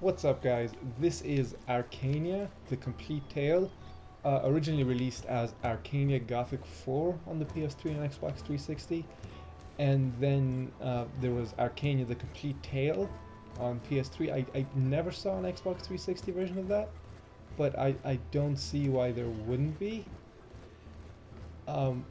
What's up, guys? This is Arcania, the complete tale, originally released as Arcania Gothic 4 on the PS3 and Xbox 360, and then there was Arcania the complete tale on PS3. I never saw an Xbox 360 version of that, but I don't see why there wouldn't be. Um,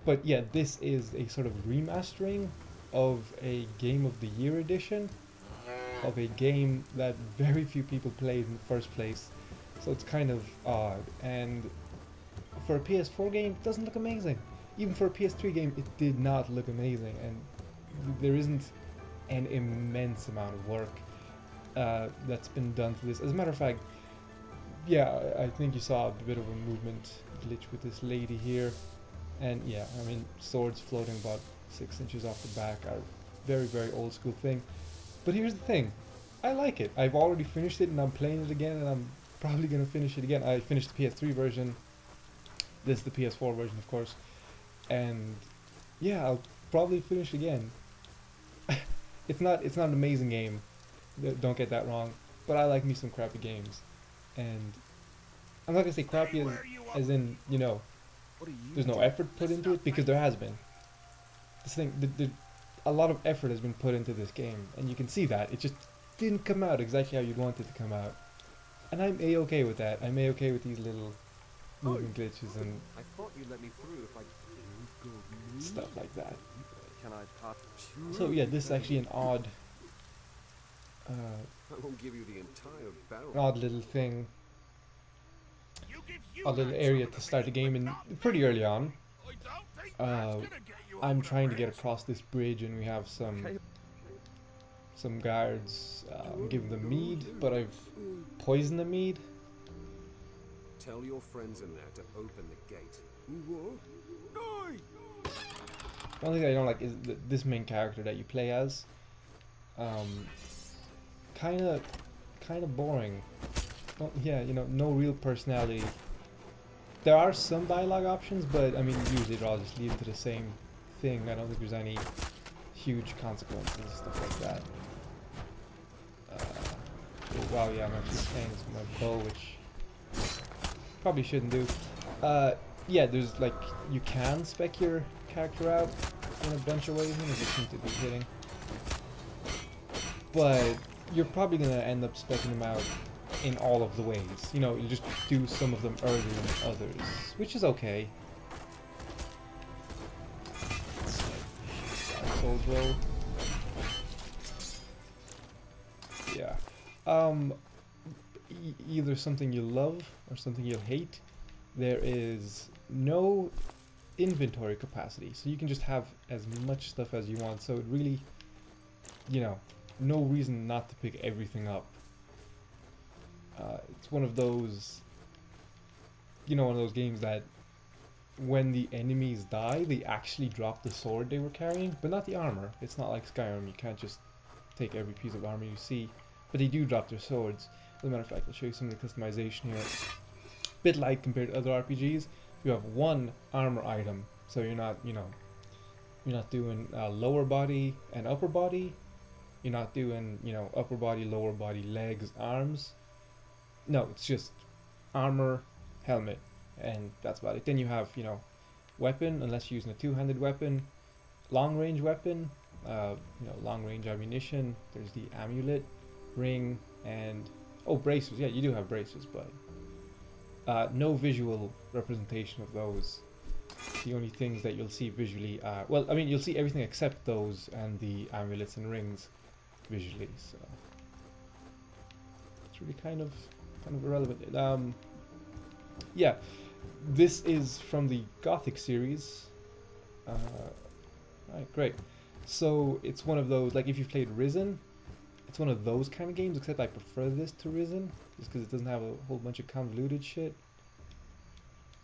but yeah, this is a sort of remastering of a Game of the Year edition of a game that very few people played in the first place, so it's kind of odd. And for a PS4 game, it doesn't look amazing. Even for a PS3 game, it did not look amazing, and there isn't an immense amount of work that's been done to this. As a matter of fact, yeah, I think you saw a bit of a movement glitch with this lady here, and yeah, I mean, swords floating about 6 inches off the back are very old school thing. But here's the thing, I like it. I've already finished it and I'm playing it again, and I'm probably going to finish it again. I finished the PS3 version, this is the PS4 version of course, and yeah, I'll probably finish again. It's not an amazing game, don't get that wrong, but I like me some crappy games. And I'm not going to say crappy as in, you know, there's no effort put into it, because there has been. This thing, a lot of effort has been put into this game, and you can see that. It just didn't come out exactly how you'd want it to come out. And I'm a-okay with that. I'm a-okay with these little moving glitches and I thought you'd let me through if I stuff like that. Can I part? So yeah, this is actually an odd I won't give you the entire barrel. odd little thing, odd little area to start the game in pretty early on. I'm trying to get across this bridge, and we have some guards. I'm giving them mead, but I've poisoned the mead. Tell your friends in there to open the gate. The only thing I don't like is this main character that you play as. Kind of boring. Yeah, you know, no real personality. There are some dialogue options, but I mean, usually they're all just leading to the same thing. I don't think there's any huge consequences, stuff like that. Oh, wow, yeah, I'm actually playing this with my bow, which probably shouldn't do. Yeah, there's like, you can spec your character out in a bunch of ways, and you just seem to be hitting. But you're probably gonna end up specking them out in all of the ways. You know, you just do some of them earlier than others, which is okay. Dark Souls roll. Yeah. Either something you love or something you'll hate. There is no inventory capacity, so you can just have as much stuff as you want. So it really, you know, no reason not to pick everything up. It's one of those, you know, one of those games that when the enemies die, they actually drop the sword they were carrying, but not the armor. It's not like Skyrim, you can't just take every piece of armor you see, but they do drop their swords. As a matter of fact, I'll show you some of the customization here. Bit light compared to other RPGs. You have one armor item, so you're not, you know, you're not doing lower body and upper body. You're not doing, you know, upper body, lower body, legs, arms. No, it's just armor, helmet, and that's about it. Then you have, you know, weapon, unless you're using a two-handed weapon, long range weapon, you know, long range ammunition. There's the amulet, ring, and oh, bracers. Yeah, you do have bracers, but no visual representation of those. The only things that you'll see visually are, well, I mean, you'll see everything except those and the amulets and rings visually. So it's really kind of irrelevant. Yeah, this is from the Gothic series. Right, great. So it's one of those, like if you've played Risen, it's one of those kind of games, except I prefer this to Risen, just because it doesn't have a whole bunch of convoluted shit.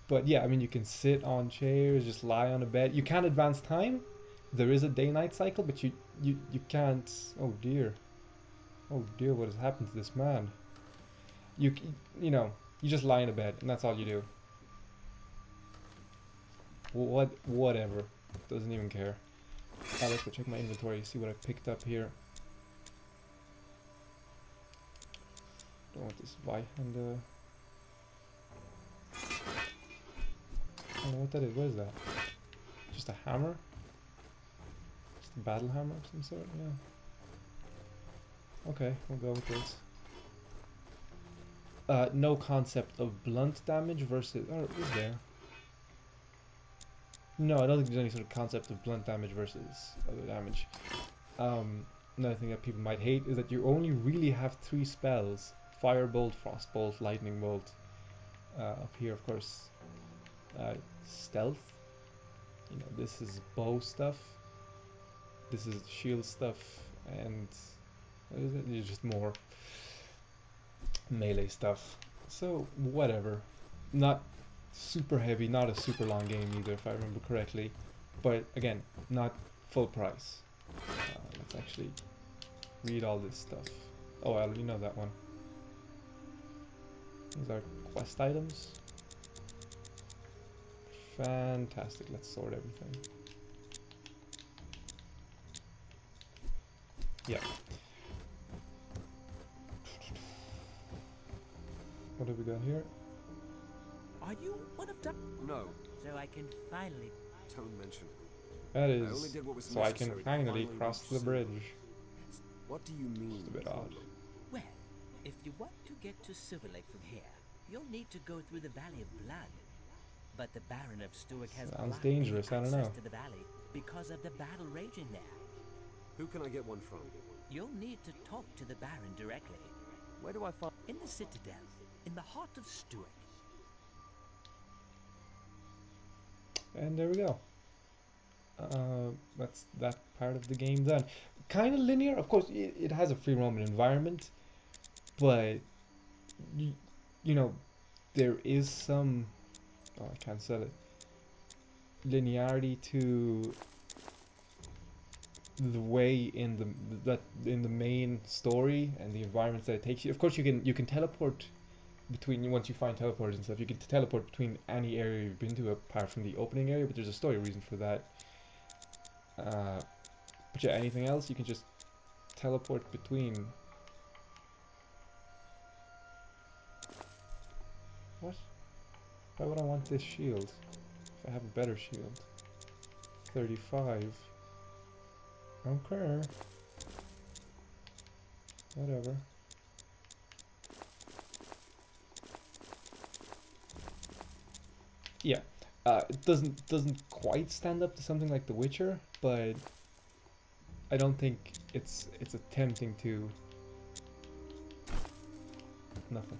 But yeah, I mean, you can sit on chairs, just lie on a bed. You can advance time. There is a day-night cycle, but you can't. Oh dear, what has happened to this man? You know, you just lie in a bed, and that's all you do. Whatever, doesn't even care. Let's go check my inventory, see what I picked up here. this Vihanda? I don't know what that is. What is that? Just a hammer? Just a battle hammer of some sort? Yeah. Okay, we'll go with this. No concept of blunt damage versus... Or is there? No, I don't think there's any sort of concept of blunt damage versus other damage. Another thing that people might hate is that you only really have 3 spells. Firebolt, Frostbolt, Lightning Bolt. Up here, of course, Stealth. You know, this is bow stuff. This is shield stuff. And what is it? It's just more melee stuff. So, whatever. Not super heavy, not a super long game either, if I remember correctly. But again, not full price. Let's actually read all this stuff. Oh, I already know that one. These are quest items. Fantastic. Let's sort everything. Yeah. What have we got here? Are you one of them? No, So I can finally... don't mention. That I only is did what was so I can necessary to finally finally cross reach the Silver. bridge. What do you mean? Just a bit odd. Well, if you want to get to Silver Lake from here, you'll need to go through the Valley of Blood. But the Baron of Stuart has Sounds blocked dangerous, I any don't access know. to the valley because of the battle raging there. Who can I get one from? You'll need to talk to the Baron directly. Where do I find? In the Citadel, in the heart of Stuart. And there we go. That's that part of the game done. Kind of linear, of course. It has a free roaming environment, but you know, there is some. Oh, I can't sell it. Linearity to the way in the main story and the environments that it takes you. Of course, you can teleport between, once you find teleporters and stuff, you can teleport between any area you've been to apart from the opening area, but there's a story reason for that. But yeah, anything else you can just teleport between. What? Why would I want this shield if I have a better shield? 35. Okay. Whatever. Yeah, it doesn't quite stand up to something like The Witcher, but I don't think it's attempting to. Nothing.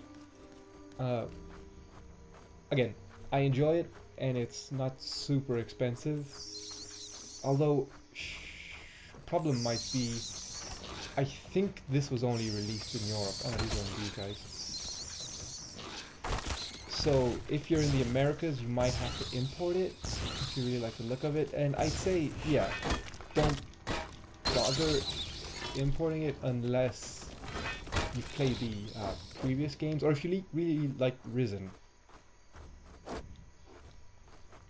Again, I enjoy it, and it's not super expensive. Although, problem might be, I think this was only released in Europe. Oh, these are these guys. So if you're in the Americas, you might have to import it if you really like the look of it. And I'd say, yeah, don't bother importing it unless you play the previous games, or if you really like Risen.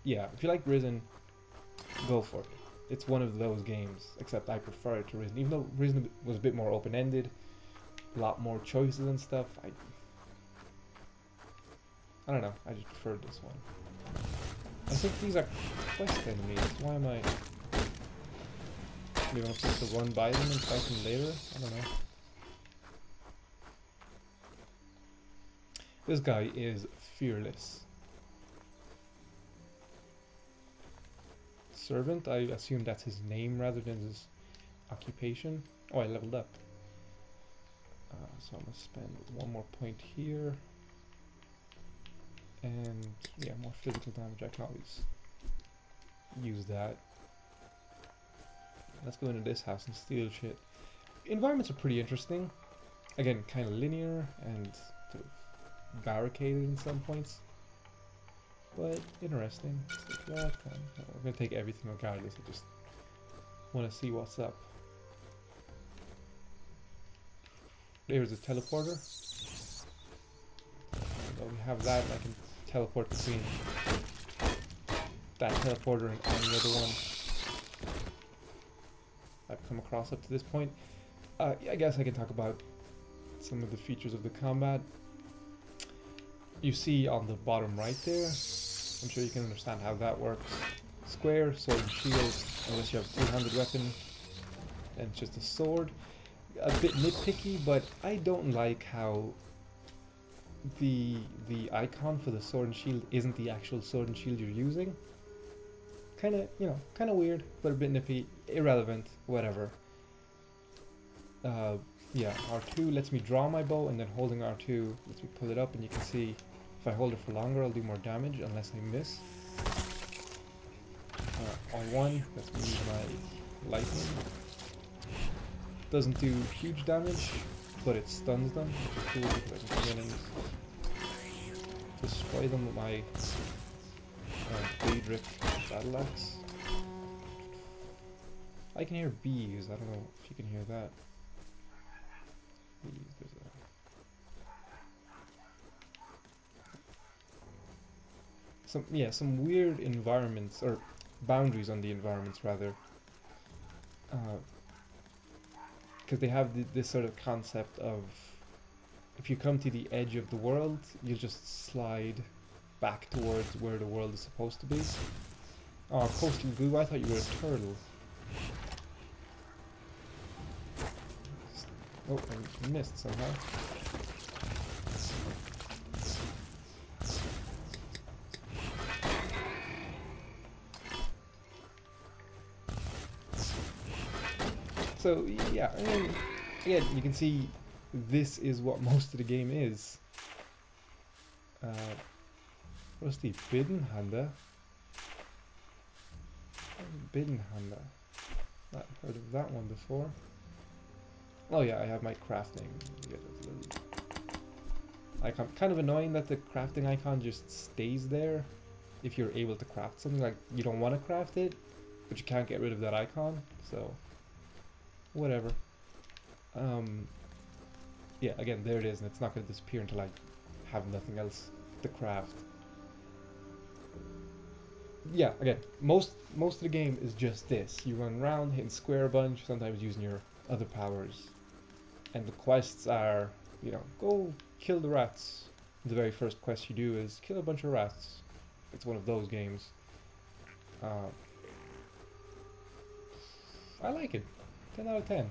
Yeah, if you like Risen, go for it. It's one of those games, except I prefer it to Risen. Even though Risen was a bit more open-ended, a lot more choices and stuff, I don't know, I just preferred this one. I think these are quest enemies. Why am I... Maybe I'm supposed to run by them and fight them later? I don't know. This guy is fearless. Servant, I assume that's his name rather than his occupation. Oh, I leveled up. So I'm gonna spend one more point here. And yeah, more physical damage. I can always use that. Let's go into this house and steal shit. Environments are pretty interesting. Again, kind of linear and sort of barricaded in some points. But interesting. We're gonna take everything regardless. I just want to see what's up. There's a teleporter. So we have that. I can teleport between that teleporter and any other one I've come across up to this point. I guess I can talk about some of the features of the combat. you see on the bottom right there, I'm sure you can understand how that works. Square, sword and shield, unless you have a two-handed weapon, and it's just a sword. A bit nitpicky, but I don't like how the icon for the sword and shield isn't the actual sword and shield you're using. Kind of, you know, kind of weird, but a bit nippy, irrelevant, whatever. Yeah, R2 lets me draw my bow, and then holding R2 lets me pull it up, and you can see if I hold it for longer, I'll do more damage unless I miss. R1 lets me use my lightning. Doesn't do huge damage, but it stuns them, which is cool because I can come in and destroy them with my Daedric battle axe. I can hear bees, I don't know if you can hear that. Bees, there's some weird environments, or boundaries on the environments rather. Because they have this sort of concept of if you come to the edge of the world, you'll just slide back towards where the world is supposed to be. Oh, coastal goo, I thought you were a turtle. Oh, I missed somehow. So, yeah, I mean, again, you can see this is what most of the game is. What's the Biddenhanda? Biddenhanda. Not heard of that one before. Oh yeah, I have my crafting. Like, I'm kind of annoying that the crafting icon just stays there if you're able to craft something. Like, you don't want to craft it, but you can't get rid of that icon, so whatever. Yeah, again, there it is, and it's not going to disappear until I have nothing else to craft. Yeah, again, most of the game is just this. You run around, hitting square a bunch, sometimes using your other powers. And the quests are, you know, go kill the rats. The very first quest you do is kill a bunch of rats. It's one of those games. I like it. 10 out of 10.